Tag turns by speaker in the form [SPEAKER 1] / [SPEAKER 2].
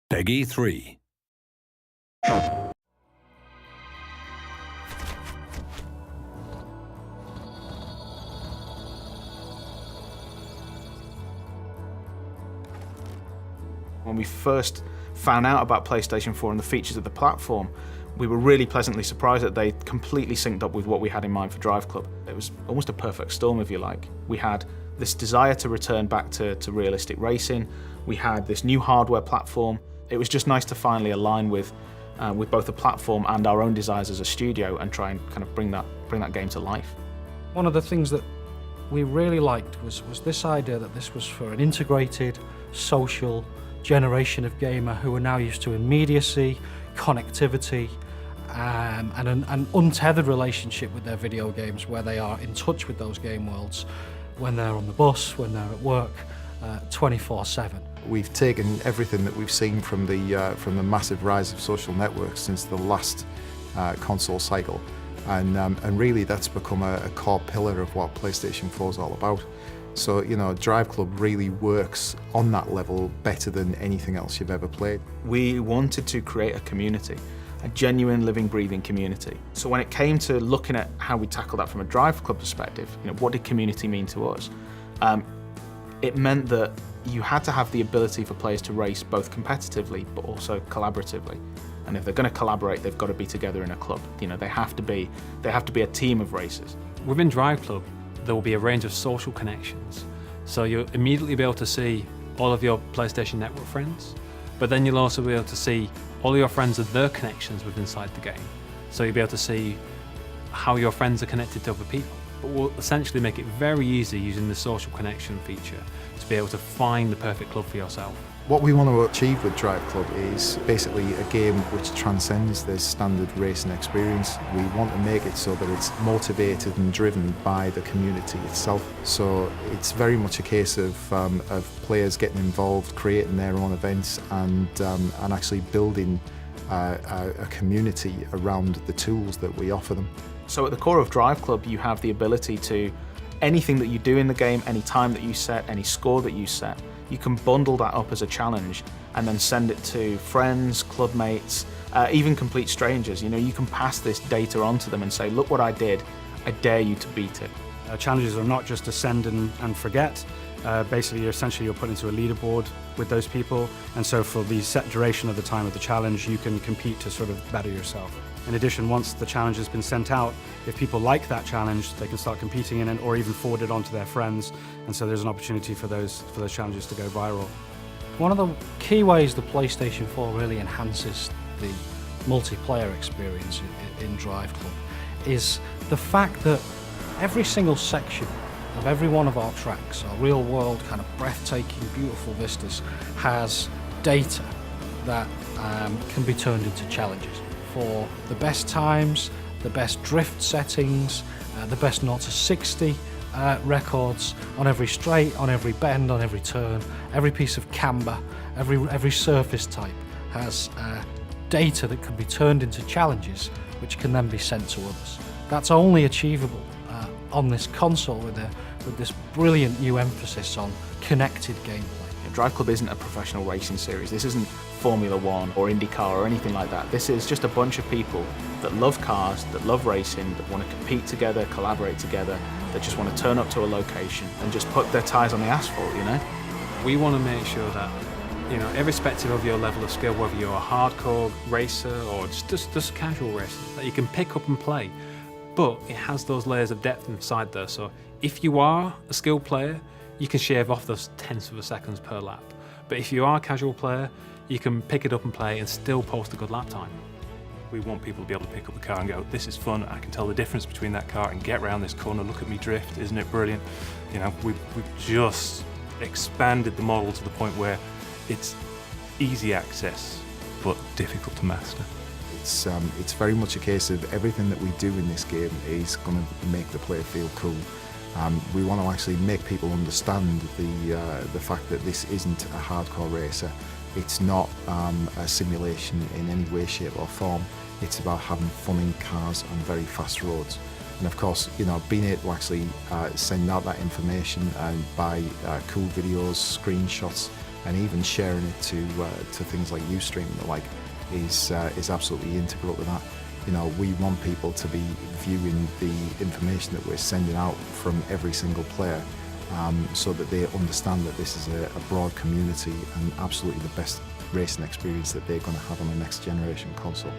[SPEAKER 1] Peggy 3.
[SPEAKER 2] When we first found out about PlayStation 4 and the features of the platform, we were really pleasantly surprised that they completely synced up with what we had in mind for DriveClub. It was almost a perfect storm, if you like. We had this desire to return back to realistic racing. We had this new hardware platform. It was just nice to finally align with both the platform and our own desires as a studio and try and kind of bring that game to life.
[SPEAKER 3] One of the things that we really liked was this idea that this was for an integrated, social generation of gamer who are now used to immediacy, connectivity, and an untethered relationship with their video games, where they are in touch with those game worlds when they're on the bus, when they're at work, 24/7.
[SPEAKER 4] We've taken everything that we've seen from the massive rise of social networks since the last console cycle, and really that's become a core pillar of what PlayStation 4 is all about. So, you know, DriveClub really works on that level better than anything else you've ever played.
[SPEAKER 2] We wanted to create a community, a genuine, living, breathing community. So when it came to looking at how we tackle that from a DriveClub perspective, you know, what did community mean to us? It meant that you had to have the ability for players to race both competitively but also collaboratively. And if they're going to collaborate, they've got to be together in a club. You know, they have to be a team of racers.
[SPEAKER 5] Within DriveClub, there will be a range of social connections. So you'll immediately be able to see all of your PlayStation Network friends, but then you'll also be able to see all of your friends and their connections within inside the game. So you'll be able to see how your friends are connected to other people. But we'll essentially make it very easy using the social connection feature to be able to find the perfect club for yourself.
[SPEAKER 4] What we want to achieve with DriveClub is basically a game which transcends the standard racing experience. We want to make it so that it's motivated and driven by the community itself. So it's very much a case of players getting involved, creating their own events, and actually building a community around the tools that we offer them.
[SPEAKER 2] So at the core of DriveClub, you have the ability to, anything that you do in the game, any time that you set, any score that you set, you can bundle that up as a challenge and then send it to friends, club mates, even complete strangers. You know, you can pass this data on to them and say, look what I did, I dare you to beat it.
[SPEAKER 6] Challenges are not just to send and forget. Basically, you're put into a leaderboard with those people, and so for the set duration of the time of the challenge, you can compete to sort of better yourself. In addition, once the challenge has been sent out, if people like that challenge, they can start competing in it or even forward it on to their friends, and so there's an opportunity for those challenges to go viral.
[SPEAKER 3] One of the key ways the PlayStation 4 really enhances the multiplayer experience in DriveClub is the fact that every single section of every one of our tracks, our real-world kind of breathtaking, beautiful vistas, has data that can be turned into challenges for the best times, the best drift settings, the best 0 to 60 records on every straight, on every bend, on every turn, every piece of camber, every surface type has data that can be turned into challenges which can then be sent to others. That's only achievable on this console with this brilliant new emphasis on connected gameplay.
[SPEAKER 2] DriveClub isn't a professional racing series. This isn't Formula One or IndyCar or anything like that. This is just a bunch of people that love cars, that love racing, that want to compete together, collaborate together, that just want to turn up to a location and just put their tyres on the asphalt, you know?
[SPEAKER 5] We want to make sure that, you know, irrespective of your level of skill, whether you're a hardcore racer or just casual racer, that you can pick up and play. But it has those layers of depth inside there, so if you are a skilled player, you can shave off those tenths of a seconds per lap. But if you are a casual player, you can pick it up and play and still post a good lap time.
[SPEAKER 7] We want people to be able to pick up the car and go, this is fun, I can tell the difference between that car and get around this corner, look at me drift, isn't it brilliant? You know, we've just expanded the model to the point where it's easy access, but difficult to master.
[SPEAKER 4] It's very much a case of everything that we do in this game is going to make the player feel cool. We want to actually make people understand the fact that this isn't a hardcore racer. It's not a simulation in any way, shape or form. It's about having fun in cars on very fast roads. And of course, you know, being able to actually send out that information and buy cool videos, screenshots, and even sharing it to things like Ustream and the like is absolutely integral to that. You know, we want people to be viewing the information that we're sending out from every single player, so that they understand that this is a broad community and absolutely the best racing experience that they're going to have on the next generation console.